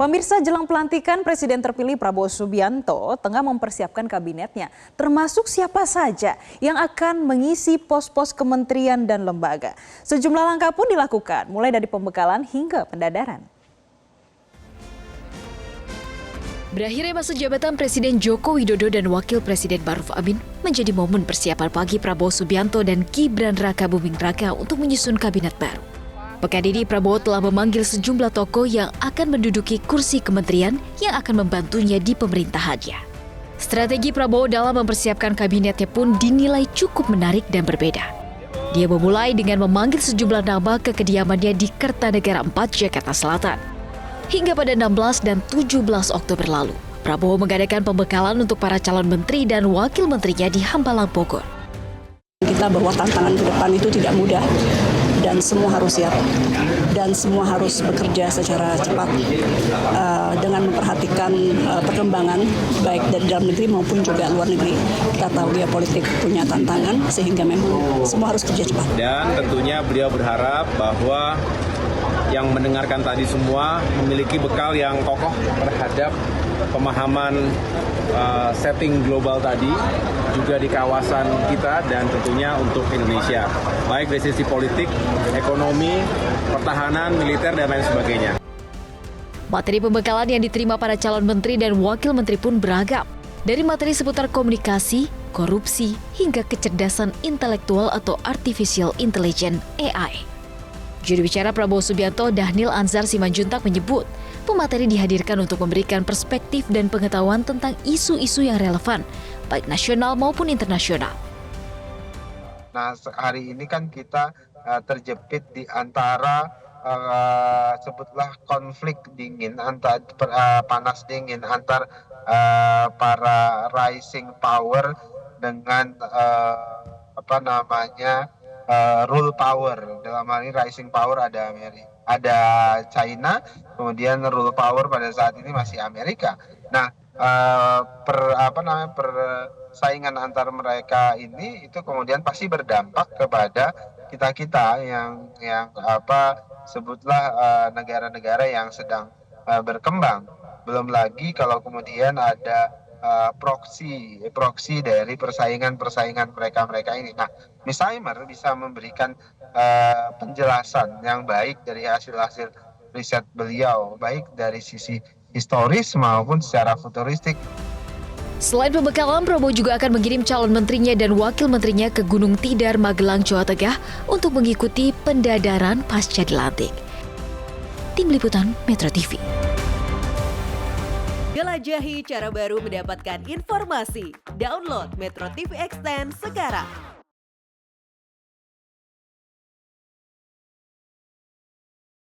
Pemirsa, jelang pelantikan Presiden terpilih Prabowo Subianto tengah mempersiapkan kabinetnya, termasuk siapa saja yang akan mengisi pos-pos kementerian dan lembaga. Sejumlah langkah pun dilakukan, mulai dari pembekalan hingga pendadaran. Berakhirnya masa jabatan Presiden Joko Widodo dan Wakil Presiden Maruf Amin menjadi momen persiapan bagi Prabowo Subianto dan Gibran Raka Buming Raka untuk menyusun kabinet baru. Pekan ini Prabowo telah memanggil sejumlah tokoh yang akan menduduki kursi kementerian yang akan membantunya di pemerintahannya. Strategi Prabowo dalam mempersiapkan kabinetnya pun dinilai cukup menarik dan berbeda. Dia memulai dengan memanggil sejumlah nama ke kediamannya di Kertanegara 4, Jakarta Selatan. Hingga pada 16 dan 17 Oktober lalu, Prabowo mengadakan pembekalan untuk para calon menteri dan wakil menterinya di Hambalang, Bogor. Kita bahwa tantangan ke depan itu tidak mudah dan semua harus siap dan semua harus bekerja secara cepat dengan memperhatikan perkembangan baik dari dalam negeri maupun juga luar negeri. Kita tahu geopolitik punya tantangan sehingga memang semua harus kerja cepat. Dan tentunya beliau berharap bahwa yang mendengarkan tadi semua memiliki bekal yang kokoh terhadap pemahaman setting global tadi, juga di kawasan kita dan tentunya untuk Indonesia, baik dari sisi politik, ekonomi, pertahanan, militer, dan lain sebagainya. Materi pembekalan yang diterima para calon menteri dan wakil menteri pun beragam, dari materi seputar komunikasi, korupsi, hingga kecerdasan intelektual atau artificial intelligence (AI). Juru bicara Prabowo Subianto, Dhanil Anzar Simanjuntak menyebut, pemateri dihadirkan untuk memberikan perspektif dan pengetahuan tentang isu-isu yang relevan, baik nasional maupun internasional. Nah, hari ini kan kita terjepit di antara sebutlah konflik dingin, antara panas dingin antar para rising power dengan rule power. Dalam hal ini rising power ada China, kemudian rule power pada saat ini masih Amerika. Nah, persaingan antar mereka ini itu kemudian pasti berdampak kepada kita yang sebutlah negara-negara yang sedang berkembang. Belum lagi kalau kemudian ada proksi dari persaingan mereka ini. Nah, Miss Aimer bisa memberikan penjelasan yang baik dari hasil riset beliau, baik dari sisi historis maupun secara futuristik. Selain pembekalan, Prabowo juga akan mengirim calon menterinya dan wakil menterinya ke Gunung Tidar, Magelang, Jawa Tengah untuk mengikuti pendadaran pasca dilantik. Tim Liputan Metro TV. Jelajahi cara baru mendapatkan informasi. Download Metro TV Extend sekarang.